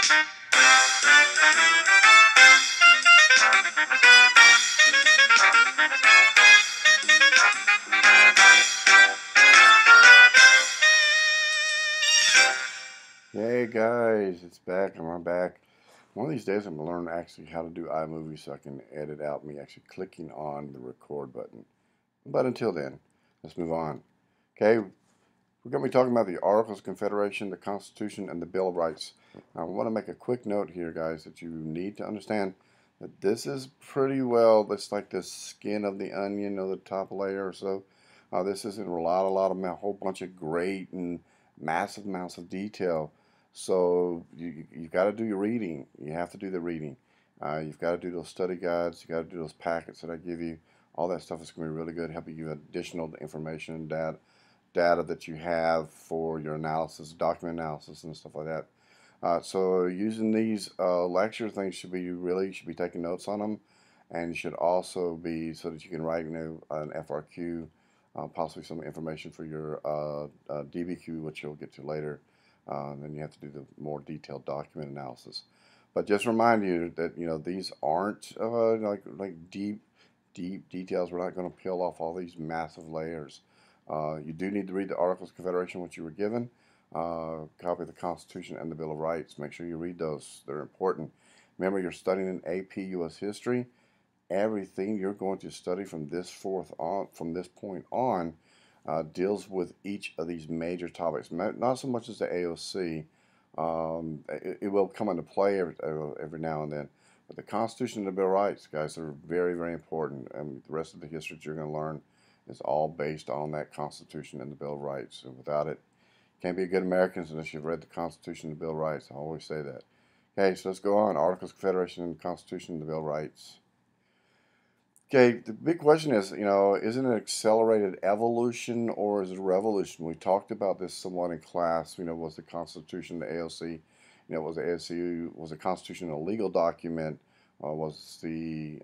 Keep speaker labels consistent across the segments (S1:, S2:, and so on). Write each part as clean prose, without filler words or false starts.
S1: Hey guys, it's back and I'm back. One of these days I'm gonna learn actually how to do iMovie so I can edit out me actually clicking on the record button. But until then, let's move on. Okay, we're gonna be talking about the Articles of Confederation, the Constitution, and the Bill of Rights. I want to make a quick note here, guys, that you need to understand that this is pretty well, it's like the skin of the onion or the top layer or so. This isn't a whole bunch of great and massive amounts of detail. So you've got to do your reading. You have to do the reading. You've got to do those study guides. You got to do those packets that I give you. All that stuff is going to be really good, helping you additional information and data that you have for your analysis, document analysis, and stuff like that. So using these lecture things should be taking notes on them, and you should also be so that you can write an FRQ, possibly some information for your DBQ, which you'll get to later. Then you have to do the more detailed document analysis. But just remind you that these aren't like deep details. We're not going to peel off all these massive layers. You do need to read the Articles of Confederation, which you were given, copy of the Constitution and the Bill of Rights. Make sure you read those. They're important. Remember, you're studying in AP U.S. history. Everything you're going to study from this point on, deals with each of these major topics. Not so much as the AOC. It will come into play every now and then. But the Constitution and the Bill of Rights, guys, are very, very important. And the rest of the history that you're going to learn is all based on that Constitution and the Bill of Rights. And without it, you can't be a good American unless you've read the Constitution and the Bill of Rights. I always say that. Okay, so let's go on. Articles of Confederation and the Constitution and the Bill of Rights. Okay, the big question is, is it an accelerated evolution or is it a revolution? We talked about this somewhat in class. Was the Constitution, the AOC, was the AOC, was the Constitution a legal document? Was the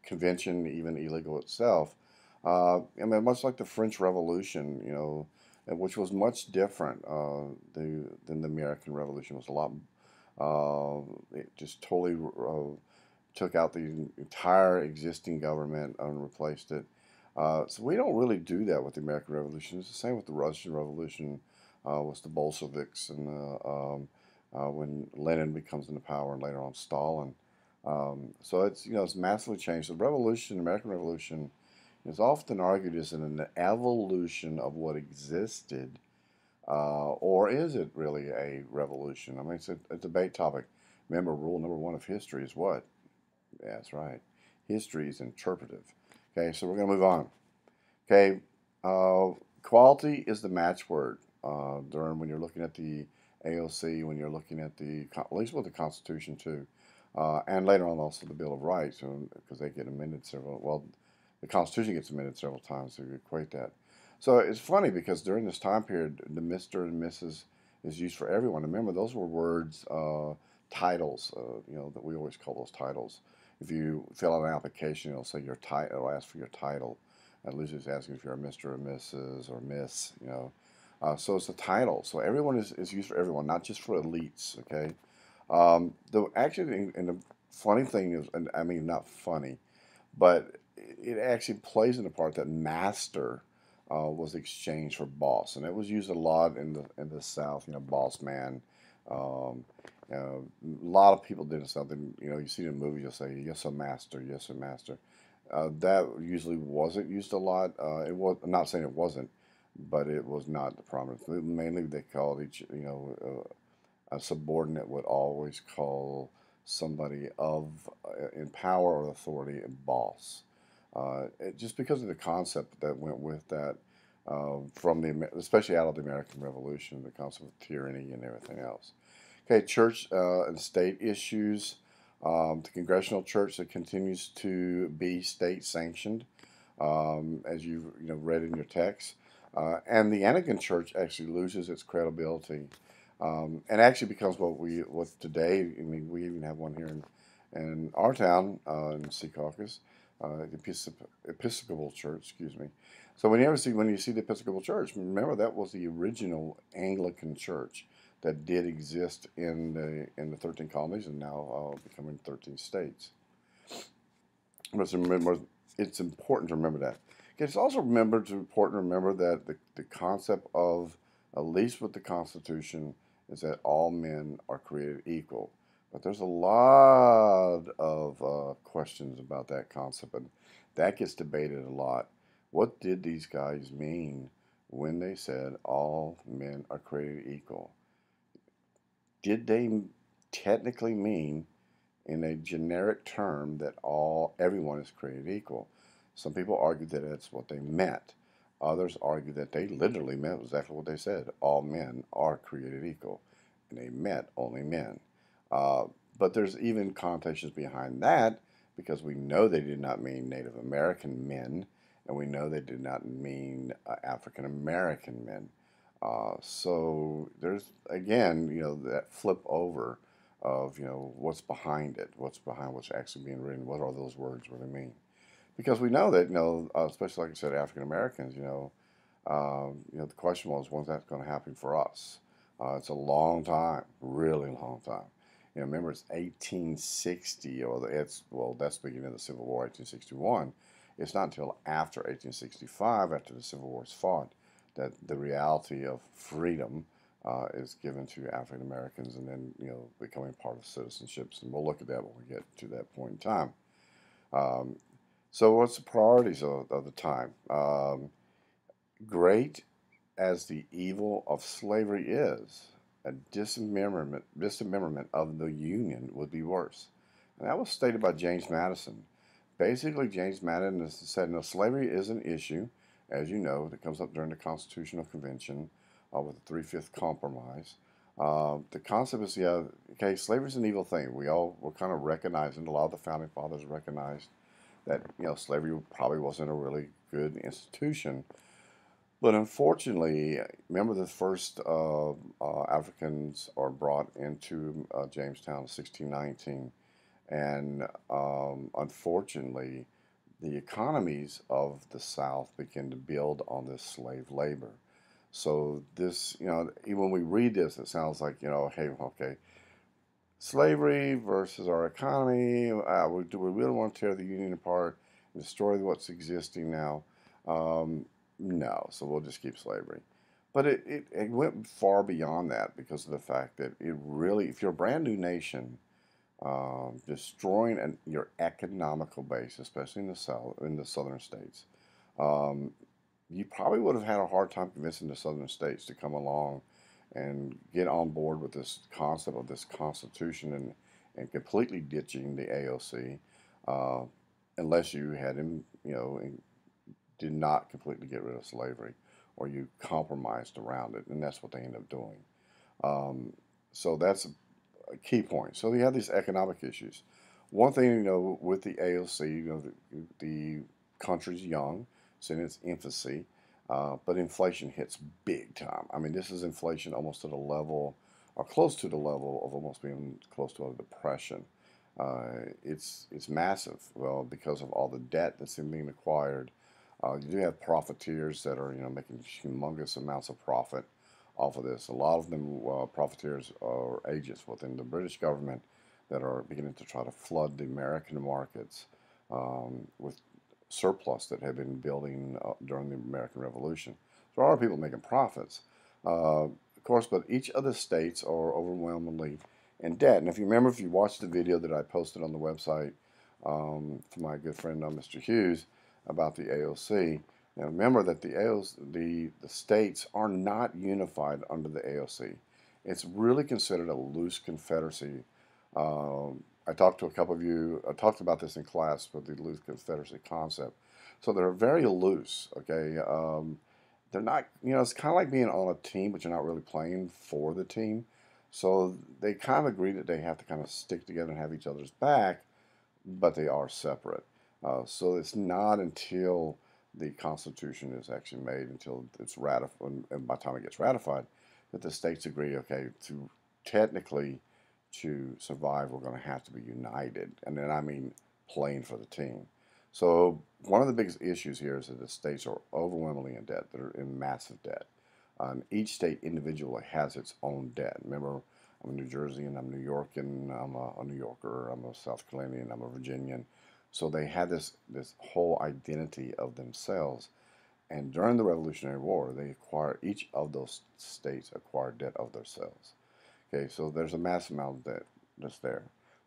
S1: convention even illegal itself? Much like the French Revolution, which was much different than the American Revolution. It was a lot, it just totally took out the entire existing government and replaced it. So we don't really do that with the American Revolution. It's the same with the Russian Revolution, with the Bolsheviks and when Lenin becomes into power and later on Stalin. So it's massively changed. The revolution, the American Revolution, is often argued as an evolution of what existed, or is it really a revolution? I mean, it's a debate topic. Remember, rule number one of history is what? That's right. History is interpretive. Okay, so we're going to move on. Okay, quality is the matchword during when you're looking at the AOC, when you're looking at at least with the Constitution too, and later on also the Bill of Rights, because they get amended the Constitution gets amended several times, so you equate that. So it's funny because during this time period, the Mr. and Mrs. is used for everyone. Remember, those were words, titles, that we always call those titles. If you fill out an application, it'll say your title. It'll ask for your title. At least it's asking if you're a Mr. or Mrs. or Miss. So it's a title. So everyone is used for everyone, not just for elites. Okay. And the funny thing is, and I mean not funny, but it actually plays in the part that master was exchanged for boss, and it was used a lot in the South. Boss man. A lot of people did something. You see it in movies. You'll say, "Yes, sir, master. Yes, sir, master." That usually wasn't used a lot. It was. I'm not saying it wasn't, but it was not the prominent. Mainly, they called a subordinate would always call somebody in power or authority a boss. Just because of the concept that went with that, especially out of the American Revolution, the concept of tyranny and everything else. Okay, church and state issues. The congressional church that continues to be state sanctioned, as you've read in your text, and the Anglican Church actually loses its credibility, and actually becomes what today. I mean, we even have one here in our town in Secaucus, the Episcopal Church. Excuse me. So when you see the Episcopal Church, remember that was the original Anglican Church. that did exist in the 13 colonies and now becoming 13 states. But remember, it's important to remember that. It's also important to remember that the concept of, at least with the Constitution, is that all men are created equal. But there's a lot of questions about that concept, and that gets debated a lot. What did these guys mean when they said all men are created equal? Did they technically mean in a generic term that everyone is created equal? Some people argue that that's what they meant. Others argue that they literally meant exactly what they said. All men are created equal. And they meant only men. Uh, but there's even connotations behind that because we know they did not mean Native American men, and we know they did not mean African American men. So there's, again, that flip over of, what's behind it, what's behind what's actually being written, what are those words really mean? Because we know that, especially like I said, African Americans, the question was, when's that going to happen for us? It's a long time, really long time. Remember it's 1860, that's the beginning of the Civil War, 1861. It's not until after 1865, after the Civil War is fought, that the reality of freedom is given to African Americans, and then becoming part of citizenships. And we'll look at that when we get to that point in time. Um, so, what's the priorities of the time? Great as the evil of slavery is, a dismemberment of the Union would be worse. And that was stated by James Madison. Basically, James Madison said, no, slavery is an issue, as you know, that comes up during the Constitutional Convention with the Three-Fifth Compromise. The concept is, okay, slavery is an evil thing. We're kind of recognizing, a lot of the founding fathers recognized that, slavery probably wasn't a really good institution. But unfortunately, remember the first Africans are brought into Jamestown in 1619. And unfortunately, the economies of the South begin to build on this slave labor. So this, even when we read this, it sounds like, hey, okay, slavery versus our economy. Do we really want to tear the Union apart and destroy what's existing now? No, so we'll just keep slavery. But it went far beyond that because of the fact that it really, if you're a brand new nation, destroying your economical base, especially in the South, in the southern states, um, you probably would have had a hard time convincing the southern states to come along and get on board with this concept of this constitution and completely ditching the AOC, uh, unless you had him, did not completely get rid of slavery, or you compromised around it, and that's what they end up doing. Um, so that's a key point. So you have these economic issues. One thing, with the AOC, the country's young, it's in its infancy, but inflation hits big time. I mean, this is inflation almost to the level, or close to the level of almost being close to a depression. It's massive. Well, because of all the debt that's being acquired, you do have profiteers that are making humongous amounts of profit off of this. A lot of them profiteers are agents within the British government that are beginning to try to flood the American markets with surplus that had been building during the American Revolution. So there are people making profits, of course, but each of the states are overwhelmingly in debt. And if you remember, if you watched the video that I posted on the website for my good friend Mr. Hughes about the AOC, now remember that the states are not unified under the AOC. It's really considered a loose confederacy. I talked to a couple of you, I talked about this in class with the loose confederacy concept. So they're very loose, okay? They're not, it's kind of like being on a team, but you're not really playing for the team. So they kind of agree that they have to kind of stick together and have each other's back, but they are separate. So it's not until the Constitution is actually made, until it's ratified, and by the time it gets ratified, that the states agree, okay, technically to survive, we're going to have to be united. And then I mean playing for the team. So one of the biggest issues here is that the states are overwhelmingly in debt. They're in massive debt. Each state individually has its own debt. Remember, I'm a New Jersey and I'm New York and I'm a New Yorker. I'm a South Carolinian. I'm a Virginian. So they had this whole identity of themselves. And during the Revolutionary War, each of those states acquired debt of themselves. Okay, so there's a massive amount of debt that's there.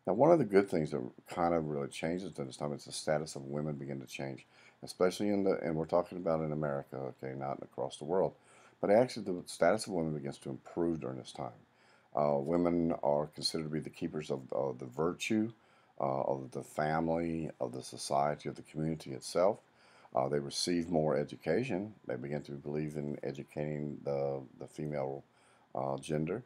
S1: Now, one of the good things that kind of really changes during this time is the status of women begin to change, especially and we're talking about in America, okay, not across the world, but actually the status of women begins to improve during this time. Women are considered to be the keepers of the virtue, of the family, of the society, of the community itself. They receive more education. They begin to believe in educating the female gender.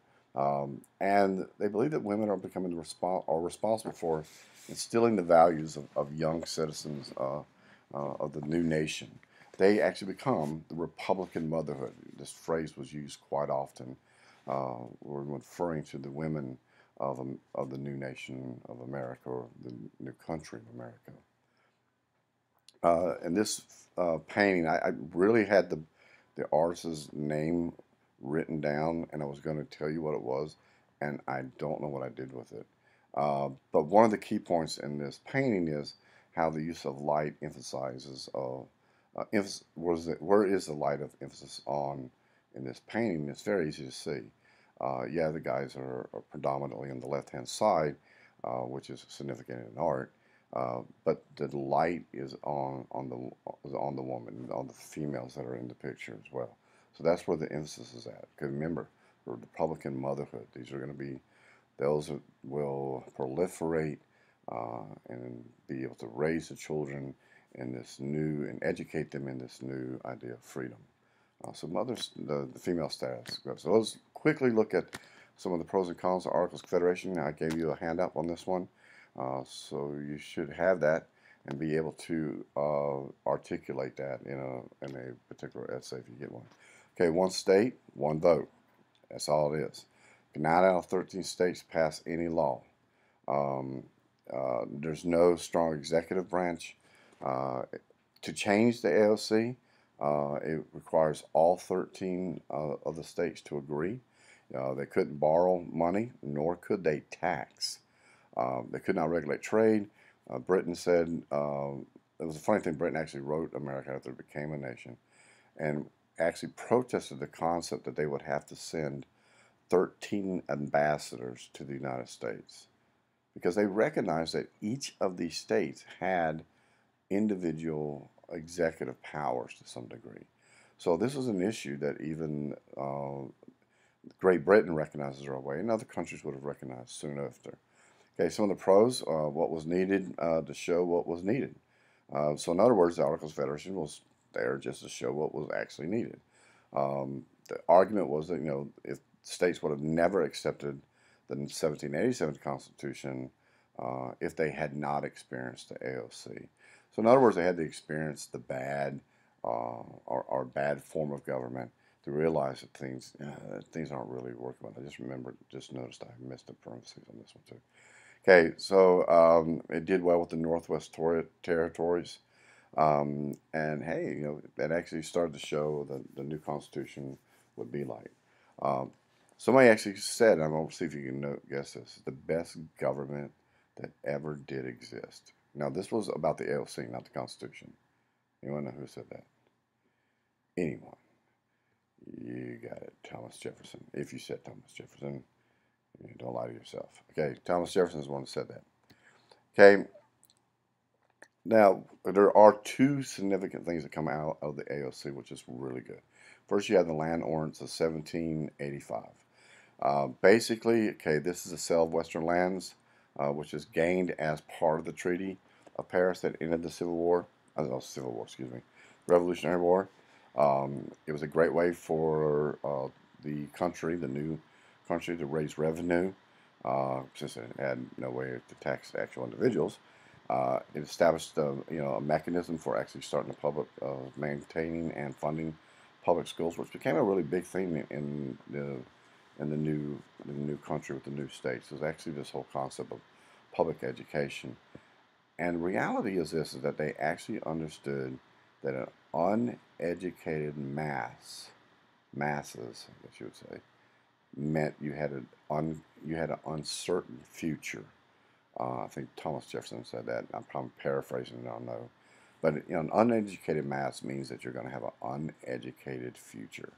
S1: And they believe that women are becoming are responsible for instilling the values of young citizens of the new nation. They actually become the Republican motherhood. This phrase was used quite often when referring to the women of the new nation of America, or the new country of America. And this painting, I really had the artist's name written down, and I was going to tell you what it was, and I don't know what I did with it. But one of the key points in this painting is how the use of light emphasizes where is the light of emphasis on in this painting. It's very easy to see. Yeah, the guys are predominantly on the left-hand side, which is significant in art. But the light is on the woman, on the females that are in the picture as well. So that's where the emphasis is at. Because remember, the Republican motherhood. These are going to be those that will proliferate and be able to raise the children in this new and educate them in this new idea of freedom. So mothers, the female status. So let's quickly look at some of the pros and cons of Articles of Confederation. I gave you a handout on this one. So you should have that and be able to articulate that in a particular essay if you get one. Okay, one state, one vote. That's all it is. 9 out of 13 states pass any law. There's no strong executive branch. To change the AOC, it requires all 13 of the states to agree. They couldn't borrow money, nor could they tax. They could not regulate trade. Britain said, it was a funny thing, Britain actually wrote America after it became a nation, and actually protested the concept that they would have to send 13 ambassadors to the United States, because they recognized that each of these states had individual executive powers to some degree. So this was an issue that even Great Britain recognizes right away, and other countries would have recognized soon after. Okay, some of the pros, what was needed to show what was needed. So in other words, the Articles of Federation was there just to show what was actually needed. The argument was that, if states would have never accepted the 1787 Constitution if they had not experienced the AOC. So in other words, they had to experience the bad or bad form of government to realize that things aren't really working well. I just noticed I missed a parenthesis on this one too. Okay, so it did well with the Northwest Territories. And hey, that actually started to show the new Constitution would be like. Somebody actually said, I'm going to see if you can guess this, the best government that ever did exist. Now, this was about the AOC, not the Constitution. Anyone know who said that? Anyone? You got it. Thomas Jefferson. If you said Thomas Jefferson, don't lie to yourself. Okay, Thomas Jefferson is the one that said that. Okay, now there are two significant things that come out of the AOC, which is really good. First, you have the Land Ordinance of 1785. Basically, okay, this is a sale of Western lands, which is gained as part of the Treaty of Paris that ended the Revolutionary War. It was a great way for the country, the new country, to raise revenue, since it had no way to tax actual individuals. It established a mechanism for actually starting the public, maintaining and funding public schools, which became a really big thing in the new country with the new states. Is actually this whole concept of public education. And reality is this: is that they actually understood that an uneducated mass masses, I guess you would say, meant you had an uncertain future. I think Thomas Jefferson said that. I'm probably paraphrasing it, I don't know. But an uneducated mass means that you're going to have an uneducated future,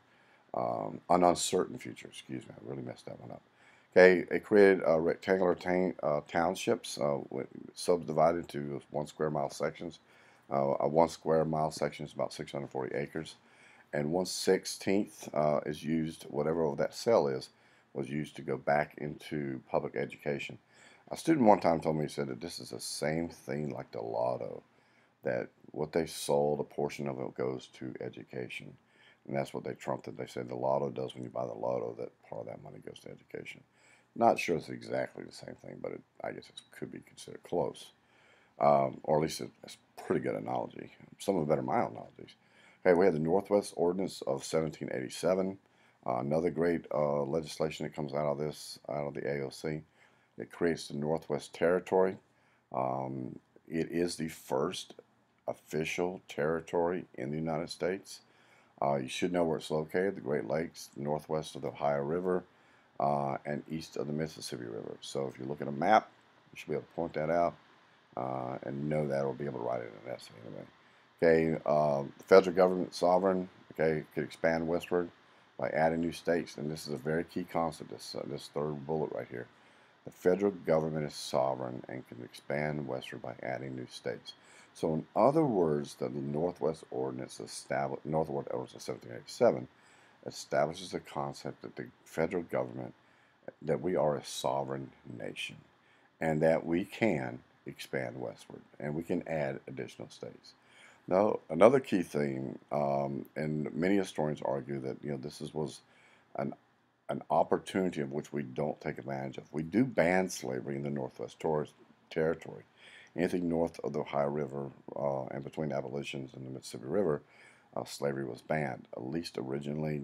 S1: an uncertain future. Excuse me, I really messed that one up. Okay, it created rectangular townships subdivided into 1 square mile sections. A 1 square mile section is about 640 acres, and 1/16 is used, whatever that cell is, was used to go back into public education. A student one time told me, he said that this is the same thing like the lotto, that what they sold, a portion of it goes to education. And that's what they trumped it. They said the lotto does when you buy the lotto, that part of that money goes to education. Not sure it's exactly the same thing, but I guess it could be considered close. Or at least it's a pretty good analogy. Some of the better my analogies. Okay, we had the Northwest Ordinance of 1787. Another great legislation that comes out of this, out of the AOC. It creates the Northwest Territory. It is the first official territory in the United States. You should know where it's located, the Great Lakes, northwest of the Ohio River, and east of the Mississippi River. So if you look at a map, you should be able to point that out and know that, or be able to write it in an essay anyway. Okay, the federal government sovereign, okay, could expand westward by adding new states, and this is a very key concept, this third bullet right here. The federal government is sovereign and can expand westward by adding new states. So in other words, the Northwest Ordinance Northwest Ordinance of 1787 establishes the concept that the federal government, that we are a sovereign nation, and that we can expand westward, and we can add additional states. Now, another key thing, and many historians argue that this was an opportunity of which we don't take advantage of. We do ban slavery in the Northwest Territory. Anything north of the Ohio River and between the Appalachians and the Mississippi River, slavery was banned. At least originally,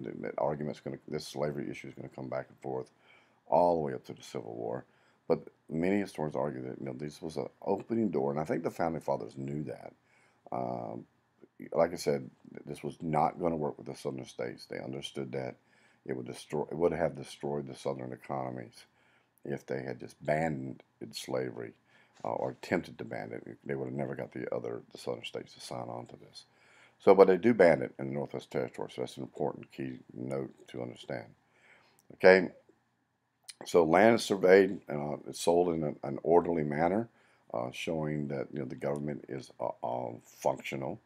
S1: this slavery issue is going to come back and forth all the way up to the Civil War. But many historians argue that this was an opening door, and I think the founding fathers knew that. Like I said, this was not going to work with the southern states. They understood that it would have destroyed the southern economies if they had just banned slavery or attempted to ban it. They would have never got the southern states to sign on to this. So, but they do ban it in the Northwest Territory, so that's an important key note to understand. Okay, so land is surveyed, it's sold in an orderly manner, showing that the government is functional.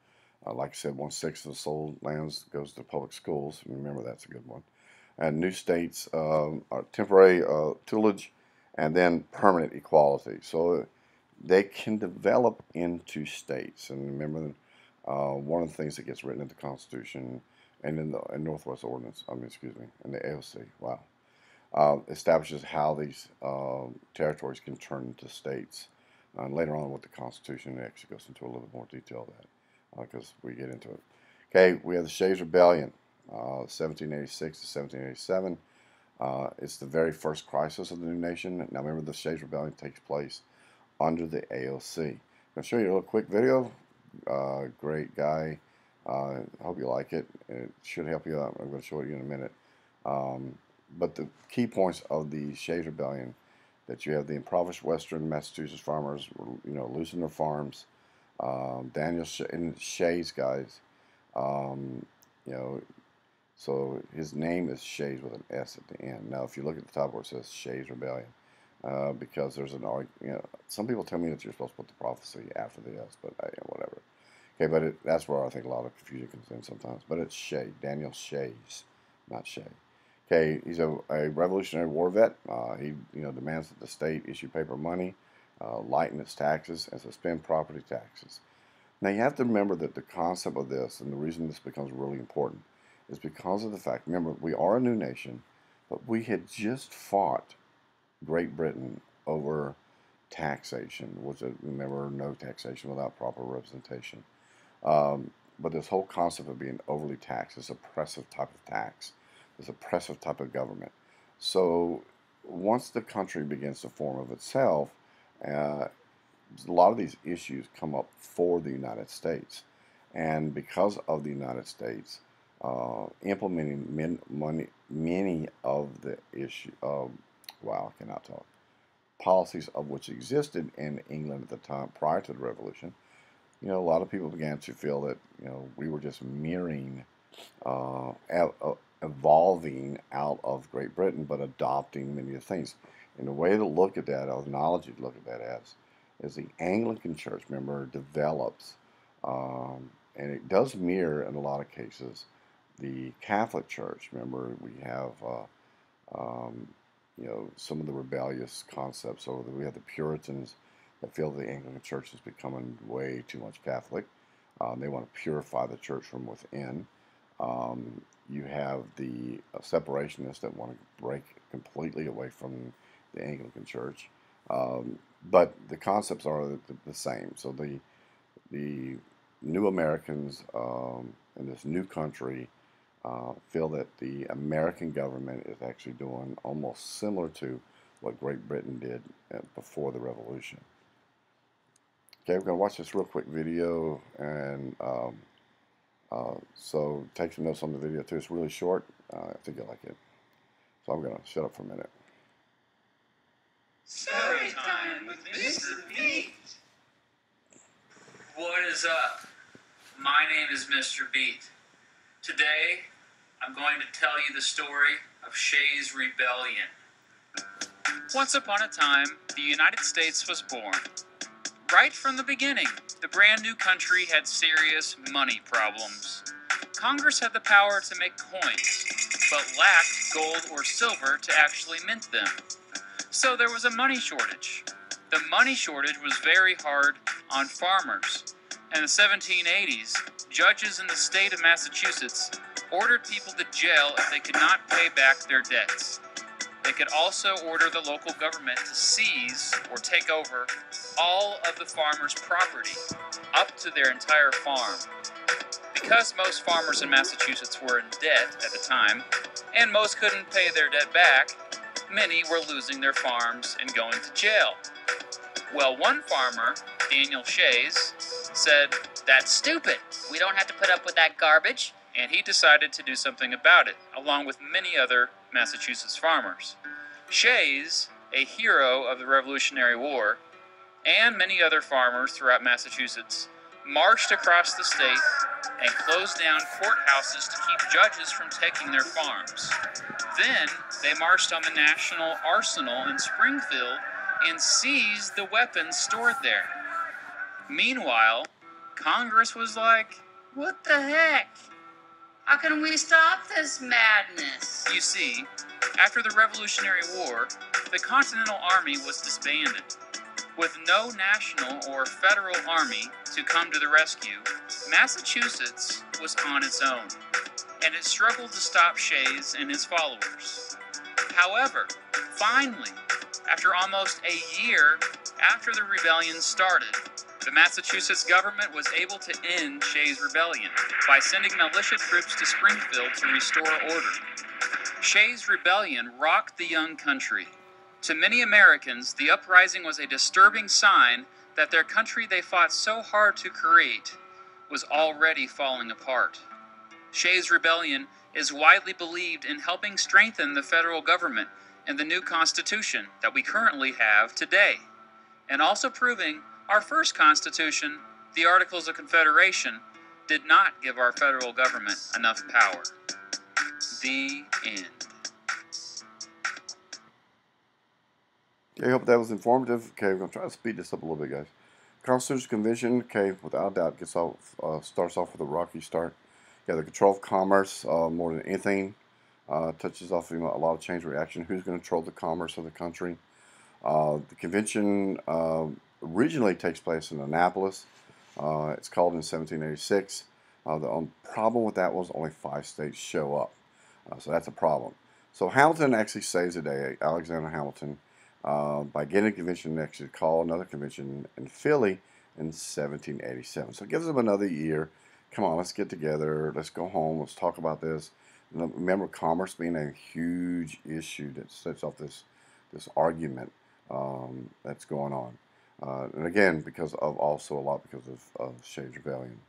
S1: Like I said, 1/6 of the sold lands goes to public schools. Remember, that's a good one. And new states are temporary tillage and then permanent equality. So they can develop into states. And remember, one of the things that gets written in the Constitution and in the Northwest Ordinance, in the AOC, wow, establishes how these territories can turn into states. And later on with the Constitution, it actually goes into a little bit more detail of that because we get into it. Okay, we have the Shays Rebellion, 1786 to 1787. It's the very first crisis of the new nation. Now remember, the Shays Rebellion takes place under the AOC. I'm going to show you a little quick video. Great guy. I hope you like it. It should help you out. I'm going to show it you in a minute. But the key points of the Shays Rebellion, that you have the impoverished western Massachusetts farmers, losing their farms. Daniel Shays, guys, so his name is Shays with an S at the end. Now, if you look at the top where it says Shays Rebellion, because there's an argument, some people tell me that you're supposed to put the prophecy after the S, but whatever. Okay, but that's where I think a lot of confusion comes in sometimes. But it's Shay, Daniel Shays, not Shay. Okay, he's a Revolutionary War vet. He demands that the state issue paper money, lighten its taxes, and suspend property taxes. Now you have to remember that the concept of this, and the reason this becomes really important, is because of the fact, remember, we are a new nation, but we had just fought Great Britain over taxation. Remember, no taxation without proper representation. But this whole concept of being overly taxed, this oppressive type of tax, this oppressive type of government. So once the country begins to form of itself, a lot of these issues come up for the United States. And because of the United States, implementing many of the wow, I cannot talk, policies of which existed in England at the time prior to the Revolution. A lot of people began to feel that we were just mirroring, uh, evolving out of Great Britain, but adopting many of the things. And the way to look at that, or the analogy to look at that as, is the Anglican Church, remember, develops, and it does mirror in a lot of cases the Catholic Church. Remember, we have um, some of the rebellious concepts. So we have the Puritans that feel the Anglican Church is becoming way too much Catholic. They want to purify the church from within. You have the separationists that want to break completely away from the Anglican Church. But the concepts are the same. So the new Americans in this new country feel that the American government is actually doing almost similar to what Great Britain did before the Revolution. Okay, we're going to watch this real quick video, and so take some notes on the video too. It's really short. I think you'll like it. So I'm going to shut up for a minute.
S2: Story time with Mr. Beat. What is up? My name is Mr. Beat. Today, I'm going to tell you the story of Shays' Rebellion. Once upon a time, the United States was born. Right from the beginning, the brand new country had serious money problems. Congress had the power to make coins, but lacked gold or silver to actually mint them. So there was a money shortage. The money shortage was very hard on farmers. In the 1780s, judges in the state of Massachusetts ordered people to jail if they could not pay back their debts. They could also order the local government to seize or take over all of the farmers' property, up to their entire farm. Because most farmers in Massachusetts were in debt at the time, and most couldn't pay their debt back, many were losing their farms and going to jail. Well, one farmer, Daniel Shays, said, "That's stupid. We don't have to put up with that garbage." And he decided to do something about it, along with many other Massachusetts farmers. Shays, a hero of the Revolutionary War, and many other farmers throughout Massachusetts, marched across the state and closed down courthouses to keep judges from taking their farms. Then they marched on the National Arsenal in Springfield and seized the weapons stored there. Meanwhile, Congress was like, "What the heck? How can we stop this madness?" You see, after the Revolutionary War, the Continental Army was disbanded. With no national or federal army to come to the rescue, Massachusetts was on its own, and it struggled to stop Shays and his followers. However, finally, after almost a year after the rebellion started, the Massachusetts government was able to end Shays' rebellion by sending militia troops to Springfield to restore order. Shays' rebellion rocked the young country. To many Americans, the uprising was a disturbing sign that their country they fought so hard to create was already falling apart. Shays' rebellion is widely believed in helping strengthen the federal government and the new Constitution that we currently have today, and also proving our first Constitution, the Articles of Confederation, did not give our federal government enough power. The end.
S1: Okay, I hope that was informative. Okay, we're going to try to speed this up a little bit, guys. Constitutional Convention, okay, without a doubt, starts off with a rocky start. Yeah, the control of commerce, more than anything, touches off a lot of change reaction. Who's going to control the commerce of the country? The convention originally takes place in Annapolis. It's called in 1786. The problem with that was only 5 states show up. So that's a problem. So Hamilton actually saves the day, Alexander Hamilton, by getting a convention next to call another convention in Philly in 1787. So it gives them another year. Come on, let's get together. Let's go home. Let's talk about this. And remember, commerce being a huge issue that sets off this argument that's going on. And again, because of Shays' Rebellion.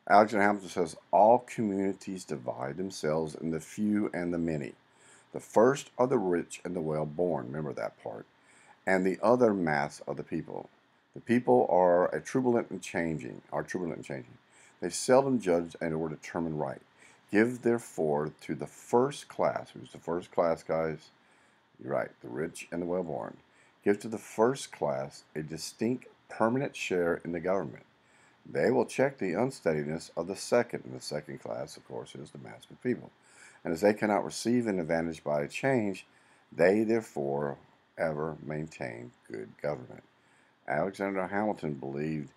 S1: Alexander Hamilton says, all communities divide themselves in the few and the many. The first are the rich and the well-born, remember that part, and the other mass of the people. The people are turbulent and changing. They seldom judge and or determine right. Give therefore to the first class, who's the first class, guys? You're right, the rich and the well-born. Give to the first class a distinct permanent share in the government. They will check the unsteadiness of the second, and the second class, of course, is the mass of people. And as they cannot receive an advantage by a change, they therefore ever maintain good government. Alexander Hamilton believed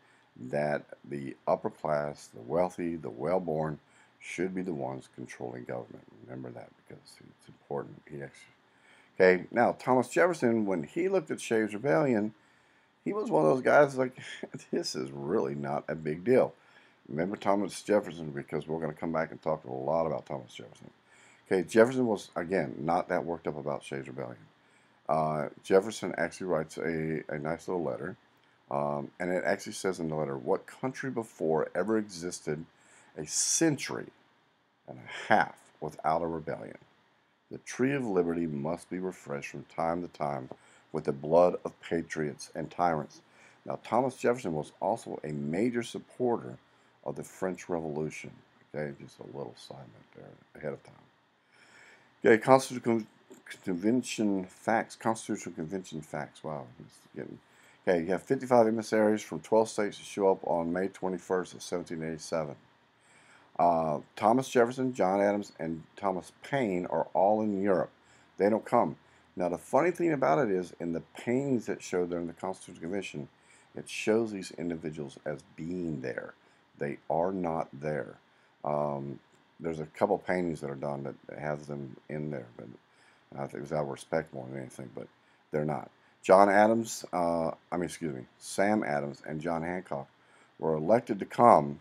S1: that the upper class, the wealthy, the well-born, should be the ones controlling government. Remember that because it's important. Okay, now Thomas Jefferson, when he looked at Shays' Rebellion, he was one of those guys like, this is really not a big deal. Remember Thomas Jefferson, because we're going to come back and talk a lot about Thomas Jefferson. Okay, Jefferson was, again, not that worked up about Shays' Rebellion. Jefferson actually writes a nice little letter, and it actually says in the letter, what country before ever existed a century and a half without a rebellion? The tree of liberty must be refreshed from time to time with the blood of patriots and tyrants. Now, Thomas Jefferson was also a major supporter of the French Revolution. Okay, just a little side note there ahead of time. Okay, Constitutional Convention facts. Wow, it's getting. Okay, you have 55 emissaries from 12 states to show up on May 21st of 1787. Thomas Jefferson, John Adams, and Thomas Paine are all in Europe. They don't come. Now, the funny thing about it is, in the paintings that show during the Constitutional Convention, it shows these individuals as being there. They are not there. There's a couple paintings that are done that has them in there, but I think it was out of respect more than anything, but they're not. Sam Adams and John Hancock were elected to come,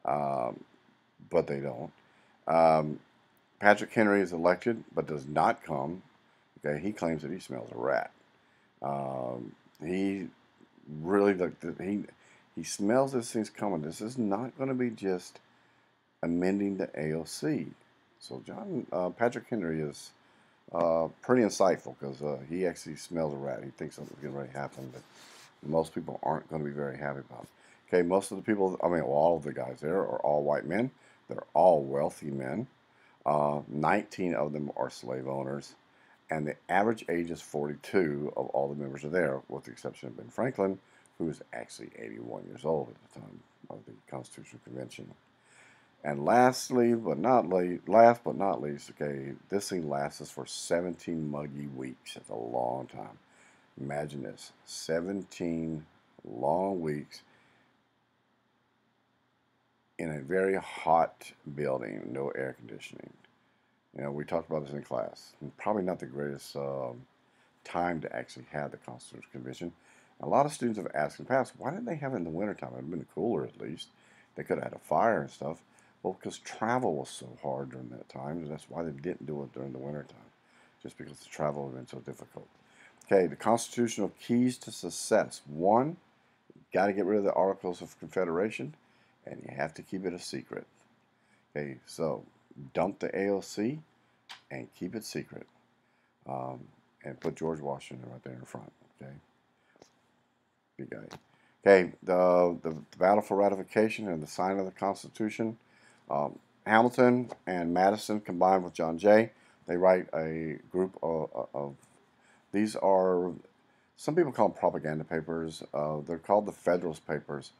S1: but they don't. Patrick Henry is elected, but does not come. Okay, he claims that he smells a rat. He really he smells this thing's coming. This is not going to be just amending the AOC. So Patrick Henry is pretty insightful because he actually smells a rat. He thinks something's getting ready to happen, but most people aren't going to be very happy about it. Okay, most of the people, all of the guys there are all white men. They're all wealthy men. 19 of them are slave owners, and the average age is 42 of all the members are there, with the exception of Ben Franklin, who is actually 81 years old at the time of the Constitutional Convention. And last but not least, okay, this thing lasts for 17 muggy weeks. That's a long time. Imagine this, 17 long weeks in a very hot building, no air conditioning. You know, we talked about this in class. Probably not the greatest time to actually have the Constitutional Convention. A lot of students have asked in the past, why didn't they have it in the wintertime? It would have been cooler at least. They could have had a fire and stuff. Well, because travel was so hard during that time, and that's why they didn't do it during the wintertime, just because the travel would have been so difficult. Okay, the constitutional keys to success. One, you got to get rid of the Articles of Confederation, and you have to keep it a secret. Okay, so dump the AOC and keep it secret, and put George Washington right there in front. Okay, big guy. Okay, the battle for ratification and the sign of the Constitution. Hamilton and Madison combined with John Jay, they write a group of these are, some people call them propaganda papers. They're called the Federalist Papers.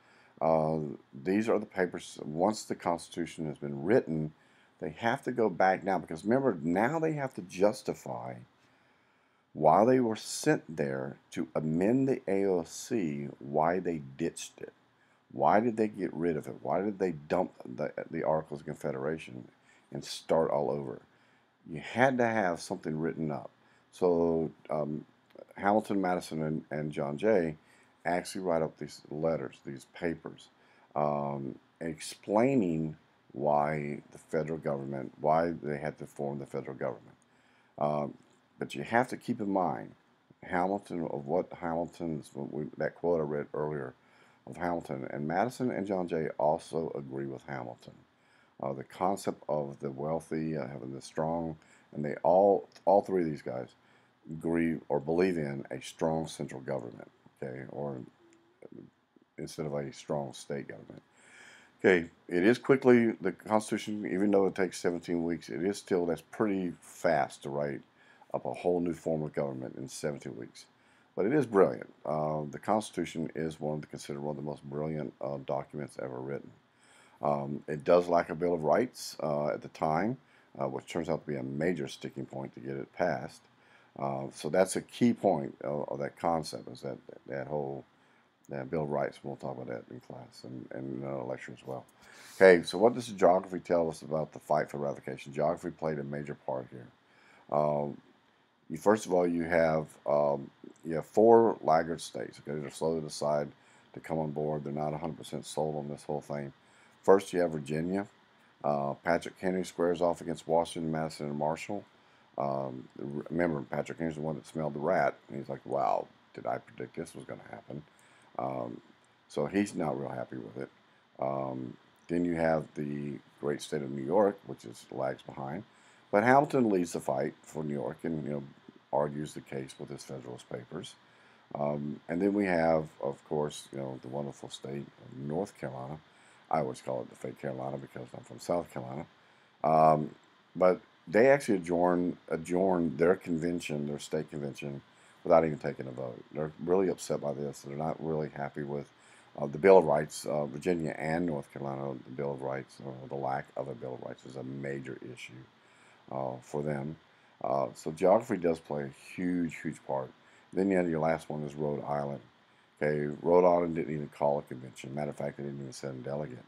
S1: These are the papers, once the Constitution has been written, they have to go back now, because remember, now they have to justify why they were sent there to amend the AOC, why they ditched it. Why did they get rid of it? Why did they dump the Articles of Confederation and start all over? You had to have something written up. So Hamilton, Madison, and John Jay actually write up these letters, these papers, explaining why the federal government, why they had to form the federal government. But you have to keep in mind, that quote I read earlier, of Hamilton. And Madison and John Jay also agree with Hamilton. The concept of the wealthy having the strong, and they all three of these guys agree or believe in a strong central government, okay, or instead of a strong state government. Okay, it is quickly, the Constitution, even though it takes 17 weeks, it is still, that's pretty fast to write up a whole new form of government in 17 weeks. But it is brilliant. The Constitution is considered one of the most brilliant documents ever written. It does lack a Bill of Rights at the time, which turns out to be a major sticking point to get it passed. So that's a key point of that concept, is that whole Bill of Rights. We'll talk about that in class and in a lecture as well. Okay, so what does geography tell us about the fight for ratification? Geography played a major part here. First of all, you have 4 laggard states. Okay, they're slow to decide to come on board. They're not 100% sold on this whole thing. First, you have Virginia. Patrick Henry squares off against Washington, Madison, and Marshall. Remember, Patrick Henry's the one that smelled the rat, and he's like, "Wow, did I predict this was going to happen?" So he's not real happy with it. Then you have the great state of New York, which lags behind. But Hamilton leads the fight for New York and argues the case with his Federalist Papers. And then we have, of course, the wonderful state of North Carolina. I always call it the fake Carolina because I'm from South Carolina. But they actually adjourned their convention, their state convention, without even taking a vote. They're really upset by this. They're not really happy with the Bill of Rights. Virginia and North Carolina, the Bill of Rights, or the lack of a Bill of Rights, is a major issue for them. So geography does play a huge, huge part. Then your last one is Rhode Island. Okay, Rhode Island didn't even call a convention. Matter of fact, they didn't even send a delegate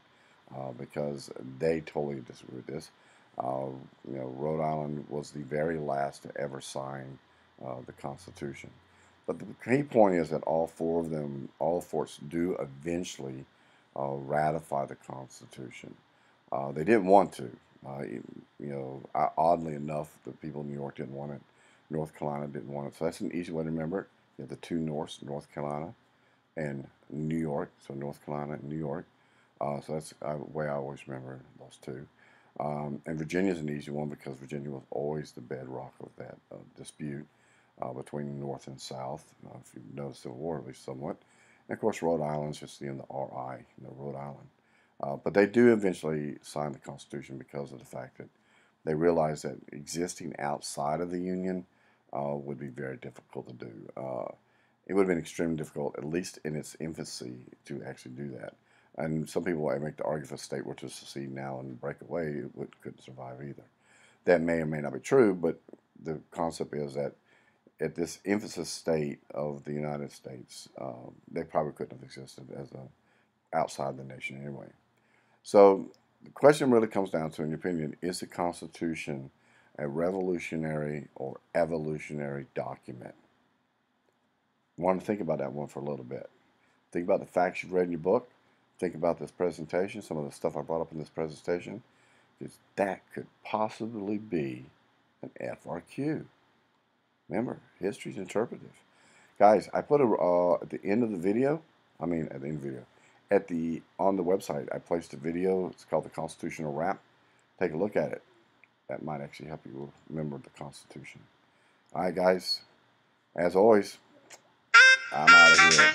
S1: because they totally disagree with this. Rhode Island was the very last to ever sign the Constitution. But the key point is that all 4 of them, all 4 do eventually ratify the Constitution. They didn't want to. Oddly enough, the people in New York didn't want it. North Carolina didn't want it. So that's an easy way to remember it. You have the 2 Norths, North Carolina and New York. So North Carolina and New York. So that's the way I always remember those 2. And Virginia is an easy one because Virginia was always the bedrock of that dispute between North and South. If you've noticed Civil War, at least somewhat. And of course, Rhode Island is just the RI, Rhode Island. But they do eventually sign the Constitution because of the fact that they realize that existing outside of the Union would be very difficult to do. It would have been extremely difficult, at least in its infancy, to actually do that. And some people make the argument if a state were to secede now and break away, it couldn't survive either. That may or may not be true, but the concept is that at this emphasis state of the United States, they probably couldn't have existed as outside the nation anyway. So the question really comes down to, in your opinion, is the Constitution a revolutionary or evolutionary document? I want to think about that one for a little bit. Think about the facts you've read in your book. Think about this presentation, some of the stuff I brought up in this presentation, because that could possibly be an FRQ. Remember, history is interpretive. Guys, I put at the end of the video, on the website, I placed a video. It's called The Constitutional Rap. Take a look at it. That might actually help you remember the Constitution. All right, guys. As always, I'm out of here.